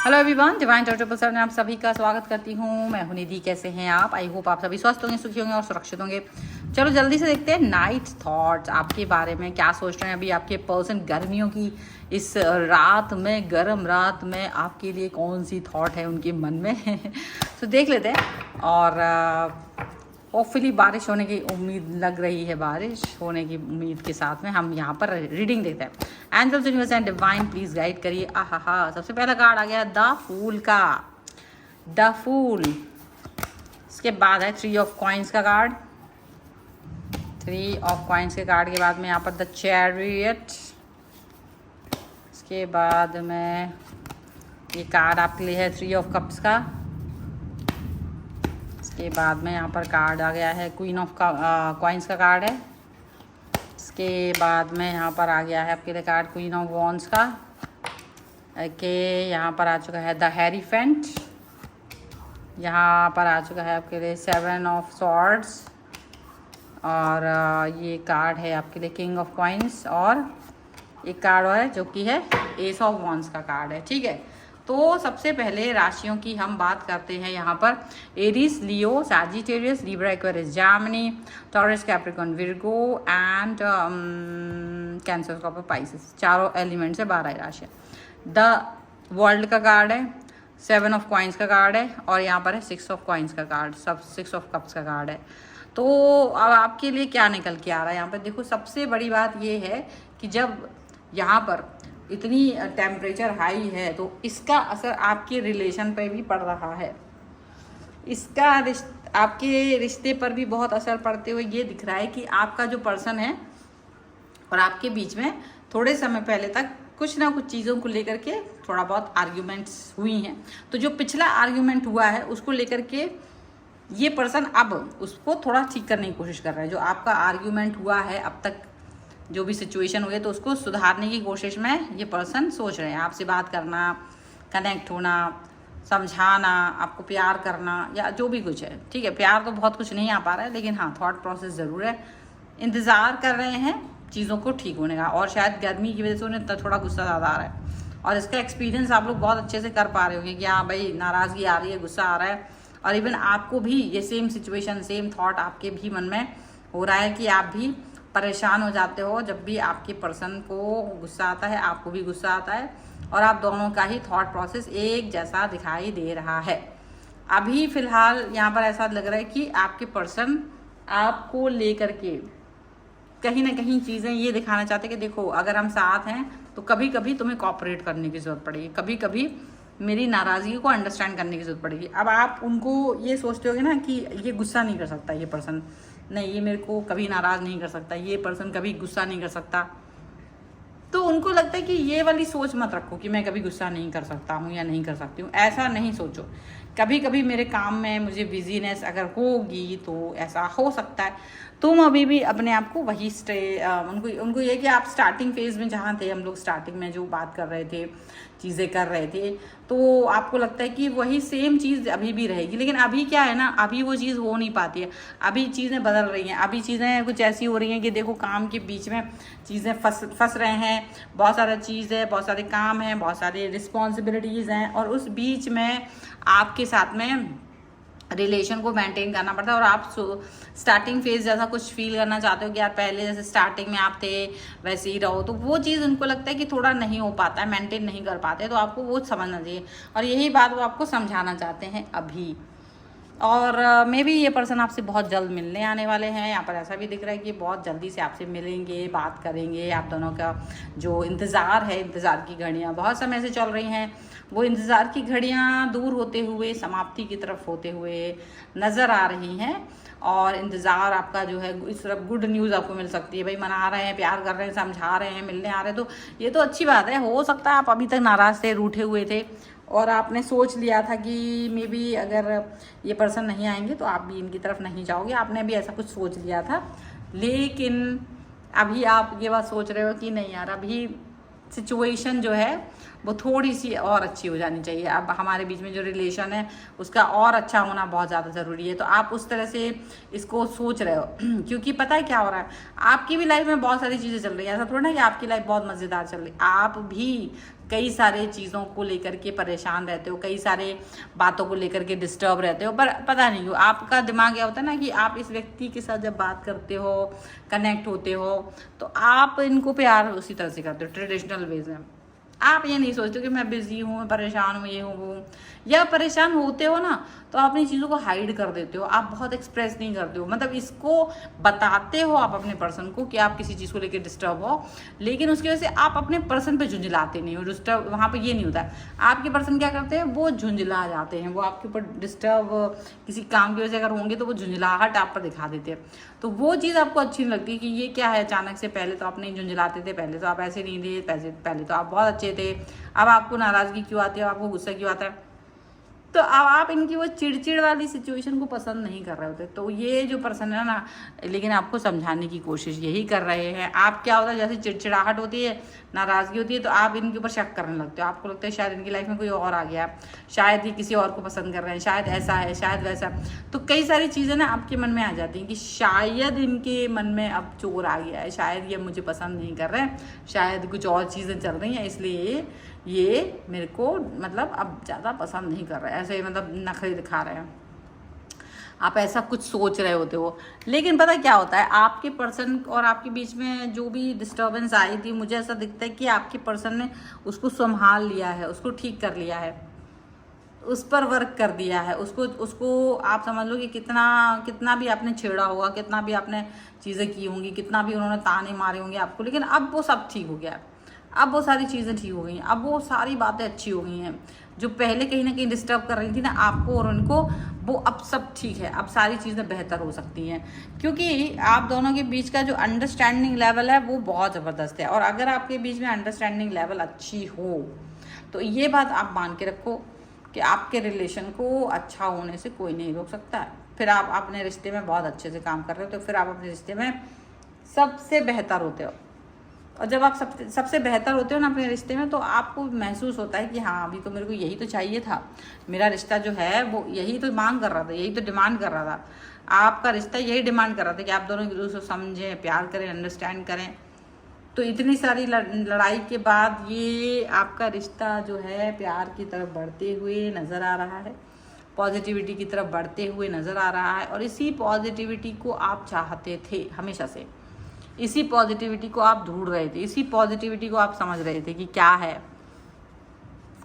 Hello everyone, divine torture sir में आप सभी का स्वागत करती हूँ। मैं हूँ निधि। कैसे हैं आप? आई होप आप सभी स्वस्थ होंगे, सुखी होंगे और सुरक्षित होंगे। चलो जल्दी से देखते हैं नाइट थॉट्स आपके बारे में क्या सोच रहे हैं अभी आपके पर्सन। गर्मियों की इस रात में, गर्म रात में आपके लिए कौन सी थॉट है उनके मन में तो देख लेते हैं। और होपफुली बारिश होने की उम्मीद लग रही है, बारिश होने की उम्मीद के साथ में हम यहाँ पर रीडिंग देखते हैं। Angels, universe and divine please guide करिए। आहा, सबसे पहला कार्ड आ गया द फूल का, द फूल। इसके बाद है 3 ऑफ कॉइंस का कार्ड, 3 ऑफ कॉइंस के कार्ड के बाद में यहाँ पर द चैरियट। इसके बाद में ये कार्ड आपके लिए है 3 ऑफ कप्स का। इसके बाद में यहाँ पर कार्ड आ गया है क्वीन ऑफ कॉइंस का कार्ड है। इसके बाद में यहाँ पर आ गया है आपके लिए कार्ड क्वीन ऑफ वॉन्ड्स का। ओके, यहाँ पर आ चुका है द हेरीफेंट। यहाँ पर आ चुका है आपके लिए 7 ऑफ सॉर्ड्स। और ये कार्ड है आपके लिए किंग ऑफ कॉइंस। और एक कार्ड और है जो कि है एस ऑफ वॉन्ड्स का कार्ड है। ठीक है, तो सबसे पहले राशियों की हम बात करते हैं यहाँ पर। Aries, Leo, Sagittarius, Libra, Aquarius, Gemini, taurus, Capricorn, Virgo and cancer, Scorpio, Pisces. चारों एलिमेंट से 12 राशियाँ। द वर्ल्ड का कार्ड है, 7 ऑफ कॉइंस का कार्ड है और यहाँ पर है 6 ऑफ कॉइंस का कार्ड, सब 6 ऑफ कप्स का कार्ड है। तो अब आपके लिए क्या निकल के आ रहा है यहाँ पर? देखो, सबसे बड़ी बात ये है कि जब यहाँ पर इतनी टेम्परेचर हाई है तो इसका असर आपके रिलेशन पे भी पड़ रहा है। इसका आपके रिश्ते पर भी बहुत असर पड़ते हुए ये दिख रहा है कि आपका जो पर्सन है और आपके बीच में थोड़े समय पहले तक कुछ ना कुछ चीज़ों को लेकर के थोड़ा बहुत आर्ग्यूमेंट्स हुई हैं। तो जो पिछला आर्ग्यूमेंट हुआ है उसको लेकर के ये पर्सन अब उसको थोड़ा ठीक करने की कोशिश कर रहा है। जो आपका आर्ग्यूमेंट हुआ है अब तक, जो भी सिचुएशन हुई है, तो उसको सुधारने की कोशिश में ये पर्सन सोच रहे हैं। आपसे बात करना, कनेक्ट होना, समझाना, आपको प्यार करना या जो भी कुछ है। ठीक है, प्यार तो बहुत कुछ नहीं आ पा रहा है, लेकिन हाँ थॉट प्रोसेस ज़रूर है। इंतज़ार कर रहे हैं चीज़ों को ठीक होने का। और शायद गर्मी की वजह से उन्हें थोड़ा गुस्सा ज़्यादा आ रहा है और इसका एक्सपीरियंस आप लोग बहुत अच्छे से कर पा रहे होंगे कि हाँ भाई, नाराज़गी आ रही है, गुस्सा आ रहा है। और इवन आपको भी ये सेम सिचुएशन, सेम थॉट आपके भी मन में हो रहा है कि आप भी परेशान हो जाते हो जब भी आपके पर्सन को गुस्सा आता है, आपको भी गुस्सा आता है और आप दोनों का ही थॉट प्रोसेस एक जैसा दिखाई दे रहा है। अभी फ़िलहाल यहाँ पर ऐसा लग रहा है कि आपके पर्सन आपको लेकर के कहीं ना कहीं चीज़ें ये दिखाना चाहते हैं कि देखो, अगर हम साथ हैं तो कभी कभी तुम्हें कॉपरेट करने की ज़रूरत पड़ेगी, कभी कभी मेरी नाराज़गी को अंडरस्टैंड करने की ज़रूरत पड़ेगी। अब आप उनको ये सोचते होगे ना कि ये गुस्सा नहीं कर सकता, ये पर्सन नहीं, ये मेरे को कभी नाराज़ नहीं कर सकता, ये पर्सन कभी गुस्सा नहीं कर सकता। तो उनको लगता है कि ये वाली सोच मत रखो कि मैं कभी गुस्सा नहीं कर सकता हूँ या नहीं कर सकती हूँ। ऐसा नहीं सोचो। कभी कभी मेरे काम में मुझे बिजीनेस अगर होगी तो ऐसा हो सकता है। तुम अभी भी अपने आप को वही उनको ये कि आप स्टार्टिंग फेज में जहाँ थे, हम लोग स्टार्टिंग में जो बात कर रहे थे, चीज़ें कर रहे थे, तो आपको लगता है कि वही सेम चीज़ अभी भी रहेगी। लेकिन अभी क्या है ना, अभी वो चीज़ हो नहीं पाती है। अभी चीज़ें बदल रही हैं, अभी चीज़ें कुछ ऐसी हो रही हैं कि देखो, काम के बीच में चीज़ें फंस रहे हैं। बहुत सारा चीज़ है, बहुत सारे काम हैं, बहुत सारी रिस्पॉन्सिबिलिटीज़ हैं और उस बीच में आपके साथ में रिलेशन को मेंटेन करना पड़ता है। और आप स्टार्टिंग फेज जैसा कुछ फील करना चाहते हो कि यार पहले जैसे स्टार्टिंग में आप थे वैसे ही रहो, तो वो चीज़ उनको लगता है कि थोड़ा नहीं हो पाता है, मेंटेन नहीं कर पाते। तो आपको वो समझना चाहिए और यही बात वो आपको समझाना चाहते हैं अभी। और मे बी ये पर्सन आपसे बहुत जल्द मिलने आने वाले हैं। यहाँ पर ऐसा भी दिख रहा है कि बहुत जल्दी से आपसे मिलेंगे, बात करेंगे। आप दोनों का जो इंतज़ार है, इंतज़ार की घड़ियाँ बहुत समय से चल रही हैं, वो इंतज़ार की घड़ियाँ दूर होते हुए समाप्ति की तरफ होते हुए नज़र आ रही हैं। और इंतज़ार आपका जो है, इस तरफ गुड न्यूज़ आपको मिल सकती है। भाई मना रहे हैं, प्यार कर रहे हैं, समझा रहे हैं, मिलने आ रहे हैं, तो ये तो अच्छी बात है। हो सकता है आप अभी तक नाराज़ थे, रूठे हुए थे और आपने सोच लिया था कि मे बी अगर ये पर्सन नहीं आएंगे तो आप भी इनकी तरफ नहीं जाओगे। आपने भी ऐसा कुछ सोच लिया था, लेकिन अभी आप ये बात सोच रहे हो कि नहीं यार, अभी सिचुएशन जो है वो थोड़ी सी और अच्छी हो जानी चाहिए। अब हमारे बीच में जो रिलेशन है उसका और अच्छा होना बहुत ज़्यादा ज़रूरी है। तो आप उस तरह से इसको सोच रहे हो क्योंकि पता है क्या हो रहा है, आपकी भी लाइफ में बहुत सारी चीज़ें चल रही है। ऐसा थोड़ा ना कि आपकी लाइफ बहुत मज़ेदार चल रही है, आप भी कई सारे चीज़ों को लेकर के परेशान रहते हो, कई सारे बातों को लेकर के डिस्टर्ब रहते हो, पर पता नहीं क्यों आपका दिमाग क्या होता है ना कि आप इस व्यक्ति के साथ जब बात करते हो, कनेक्ट होते हो, तो आप इनको प्यार उसी तरह से करते हो, ट्रेडिशनल वेज में। आप ये नहीं सोचते कि मैं बिजी हूँ, परेशान हूँ, ये हूँ वो, या परेशान होते हो ना तो आप अपनी चीज़ों को हाइड कर देते हो, आप बहुत एक्सप्रेस नहीं करते हो, मतलब इसको बताते हो आप अपने पर्सन को कि आप किसी चीज़ को लेकर डिस्टर्ब हो, लेकिन उसकी वजह से आप अपने पर्सन पे झुंझलाते नहीं हो। डिस्टर्ब वहाँ पे ये नहीं होता है, आपके पर्सन क्या करते हैं, वो झुंझला जाते हैं, वो आपके ऊपर डिस्टर्ब किसी काम की वजह से अगर होंगे तो वो झुंझलाहट आप पर दिखा देते हैं। तो वो चीज़ आपको अच्छी नहीं लगती कि ये क्या है अचानक से, पहले तो आप नहीं झुंझलाते थे, पहले तो आप ऐसे नहीं थे, पहले तो आप बहुत अच्छे थे, अब आपको नाराज़गी क्यों आती है, आपको गुस्सा क्यों आता है। तो अब आप इनकी वो चिड़चिड़ वाली सिचुएशन को पसंद नहीं कर रहे होते। तो ये जो पर्सन है ना, लेकिन आपको समझाने की कोशिश यही कर रहे हैं। आप क्या होता है, जैसे चिड़चिड़ाहट होती है, नाराज़गी होती है, तो आप इनके ऊपर शक करने लगते हो, आपको लगता है शायद इनकी लाइफ में कोई और आ गया, शायद ये किसी और को पसंद कर रहे हैं, शायद ऐसा है, शायद वैसा। तो कई सारी चीज़ें ना आपके मन में आ जाती हैं कि शायद इनके मन में अब चोर आ गया है, शायद ये मुझे पसंद नहीं कर रहे हैं, शायद कुछ और चीज़ें चल रही हैं, इसलिए ये मेरे को मतलब अब ज़्यादा पसंद नहीं कर रहे हैं, ऐसे मतलब नखरे दिखा रहे हैं। आप ऐसा कुछ सोच रहे होते हो, लेकिन पता क्या होता है, आपके पर्सन और आपके बीच में जो भी डिस्टर्बेंस आई थी, मुझे ऐसा दिखता है कि आपके पर्सन ने उसको संभाल लिया है, उसको ठीक कर लिया है, उस पर वर्क कर दिया है, उसको आप समझ लो कि कितना भी आपने छेड़ा होगा, कितना भी आपने चीज़ें की होंगी, कितना भी उन्होंने ताने मारे होंगे आपको, लेकिन अब वो सब ठीक हो गया है, अब वो सारी चीज़ें ठीक हो गई हैं, अब वो सारी बातें अच्छी हो गई हैं। जो पहले कहीं ना कहीं डिस्टर्ब कर रही थी ना आपको और उनको, वो अब सब ठीक है, अब सारी चीज़ें बेहतर हो सकती हैं, क्योंकि आप दोनों के बीच का जो अंडरस्टैंडिंग लेवल है वो बहुत ज़बरदस्त है। और अगर आपके बीच में अंडरस्टैंडिंग लेवल अच्छी हो तो ये बात आप मान के रखो कि आपके रिलेशन को अच्छा होने से कोई नहीं रोक सकता है। फिर आप अपने रिश्ते में बहुत अच्छे से काम कर रहे हो, तो फिर आप अपने रिश्ते में सबसे बेहतर होते हो। और जब आप सबसे बेहतर होते हो ना अपने रिश्ते में, तो आपको महसूस होता है कि हाँ अभी तो मेरे को यही तो चाहिए था, मेरा रिश्ता जो है वो यही तो मांग कर रहा था, यही तो डिमांड कर रहा था, आपका रिश्ता यही डिमांड कर रहा था कि आप दोनों एक दूसरे को समझें, प्यार करें, अंडरस्टैंड करें। तो इतनी सारी लड़ाई के बाद ये आपका रिश्ता जो है प्यार की तरफ बढ़ते हुए नज़र आ रहा है, पॉजिटिविटी की तरफ बढ़ते हुए नज़र आ रहा है। और इसी पॉजिटिविटी को आप चाहते थे हमेशा से, इसी पॉजिटिविटी को आप ढूंढ रहे थे, इसी पॉजिटिविटी को आप समझ रहे थे कि क्या है।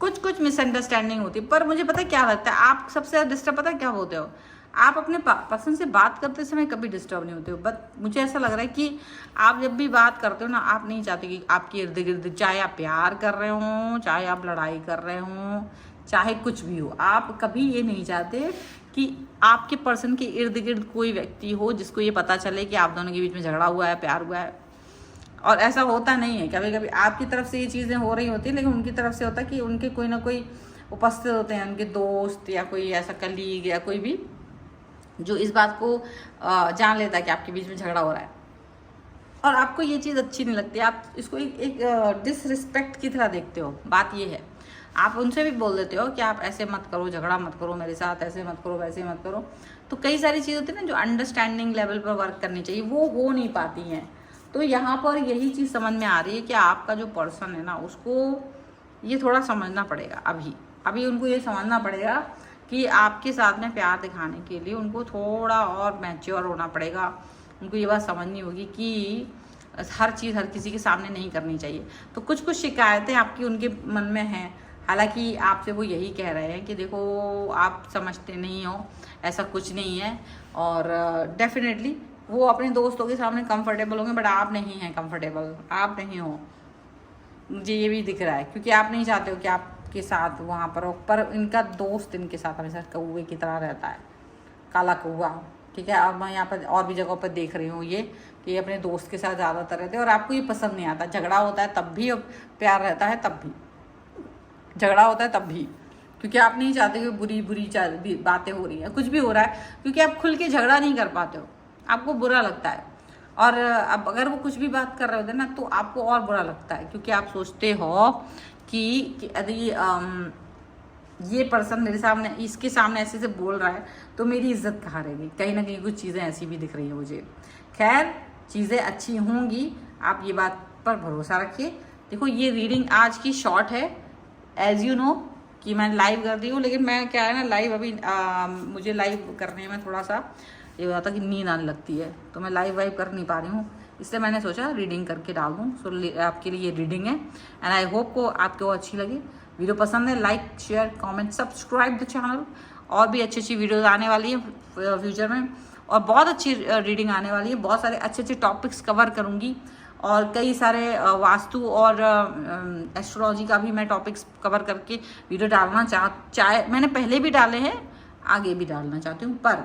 कुछ मिसअंडरस्टैंडिंग होती है, पर मुझे पता क्या लगता है, आप सबसे ज़्यादा डिस्टर्ब पता क्या होते हो, आप अपने पर्सन से बात करते समय कभी डिस्टर्ब नहीं होते हो। बट मुझे ऐसा लग रहा है कि आप जब भी बात करते हो ना, आप नहीं चाहते कि आपके इर्द गिर्द, चाहे आप प्यार कर रहे हो, चाहे आप लड़ाई कर रहे हो, चाहे कुछ भी हो, आप कभी ये नहीं चाहते कि आपके पर्सन के इर्द गिर्द कोई व्यक्ति हो जिसको ये पता चले कि आप दोनों के बीच में झगड़ा हुआ है, प्यार हुआ है। और ऐसा होता नहीं है, कभी कभी आपकी तरफ से ये चीज़ें हो रही होती है, लेकिन उनकी तरफ से होता है कि उनके कोई ना कोई उपस्थित होते हैं, उनके दोस्त या कोई ऐसा कलीग या कोई भी जो इस बात को जान लेता है कि आपके बीच में झगड़ा हो रहा है, और आपको ये चीज़ अच्छी नहीं लगती, आप इसको एक डिसरिस्पेक्ट की तरह देखते हो। बात ये है, आप उनसे भी बोल देते हो कि आप ऐसे मत करो, झगड़ा मत करो मेरे साथ, ऐसे मत करो, वैसे मत करो। तो कई सारी चीज़ होती है ना जो अंडरस्टैंडिंग लेवल पर वर्क करनी चाहिए, वो हो नहीं पाती हैं। तो यहाँ पर यही चीज़ समझ में आ रही है कि आपका जो पर्सन है ना, उसको ये थोड़ा समझना पड़ेगा, अभी उनको ये समझना पड़ेगा कि आपके साथ में प्यार दिखाने के लिए उनको थोड़ा और मैच्योर होना पड़ेगा। उनको ये बात समझनी होगी कि हर चीज़ हर किसी के सामने नहीं करनी चाहिए। तो कुछ शिकायतें आपकी उनके मन में हैं, हालांकि आपसे वो यही कह रहे हैं कि देखो आप समझते नहीं हो, ऐसा कुछ नहीं है। और डेफिनेटली वो अपने दोस्तों के सामने कंफर्टेबल होंगे, बट आप नहीं हैं कंफर्टेबल, आप नहीं हो, मुझे ये भी दिख रहा है, क्योंकि आप नहीं चाहते हो कि आपके साथ वहाँ पर हो। पर इनका दोस्त इनके साथ हमेशा कौवे की तरह रहता है, काला कौवा, ठीक है। अब मैं यहाँ पर और भी जगहों पर देख रही हूँ ये कि अपने दोस्त के साथ ज़्यादातर रहते हैं, और आपको ये पसंद नहीं आता। झगड़ा होता है तब भी, प्यार रहता है तब भी, झगड़ा होता है तब भी, क्योंकि आप नहीं चाहते कि बुरी बातें हो रही हैं, कुछ भी हो रहा है, क्योंकि आप खुल के झगड़ा नहीं कर पाते हो, आपको बुरा लगता है। और अब अगर वो कुछ भी बात कर रहे होते हैं ना तो आपको और बुरा लगता है, क्योंकि आप सोचते हो कि यदि ये पर्सन मेरे सामने, इसके सामने ऐसे से बोल रहा है तो मेरी इज्जत कहाँ रहेगी। कहीं ना कहीं कुछ चीज़ें ऐसी भी दिख रही हैं मुझे। खैर, चीज़ें अच्छी होंगी, आप ये बात पर भरोसा रखिए। देखो, ये रीडिंग आज की शॉर्ट है, एज यू नो कि मैं लाइव कर रही हूँ, लेकिन मैं क्या है ना, लाइव अभी मुझे लाइव करने में थोड़ा सा ये हो जाता कि नींद आने लगती है, तो मैं लाइव वाइव कर नहीं पा रही हूँ, इसलिए मैंने सोचा रीडिंग करके डाल दूँ। सो आपके लिए ये रीडिंग है, एंड आई होप को आपको अच्छी लगी। वीडियो पसंद है, like share comment subscribe the channel. और भी अच्छी अच्छी वीडियोस आने वाली है फ्यूचर में, और बहुत अच्छी रीडिंग आने वाली है। बहुत सारे अच्छे अच्छे टॉपिक्स कवर करूँगी, और कई सारे वास्तु और एस्ट्रोलॉजी का भी मैं टॉपिक्स कवर करके वीडियो डालना चाहे मैंने पहले भी डाले हैं, आगे भी डालना चाहती हूँ, पर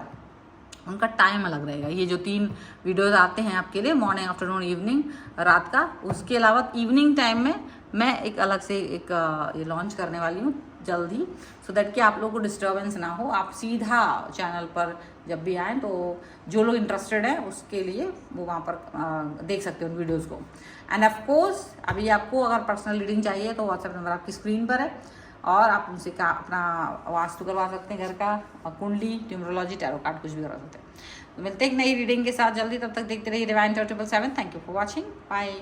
उनका टाइम अलग रहेगा। ये जो 3 वीडियोस आते हैं आपके लिए, मॉर्निंग आफ्टरनून इवनिंग रात का, उसके अलावा इवनिंग टाइम में मैं एक अलग से एक ये लॉन्च करने वाली हूँ जल्द ही, सो दैट कि आप लोगों को डिस्टर्बेंस ना हो। आप सीधा चैनल पर जब भी आएँ तो जो लोग इंटरेस्टेड हैं उसके लिए वो वहाँ पर देख सकते हैं उन वीडियोज़ को। एंड ऑफ कोर्स अभी आपको अगर पर्सनल रीडिंग चाहिए तो व्हाट्सएप नंबर आपकी स्क्रीन पर है, और आप उनसे का अपना वास्तु करवा सकते हैं घर का, और कुंडली, न्यूमरोलॉजी, टैरो कार्ड कुछ भी करवा सकते हैं। तो मिलते हैं एक नई रीडिंग के साथ जल्दी, तब तक देखते रहिए divine 777। Thank you for watching, bye.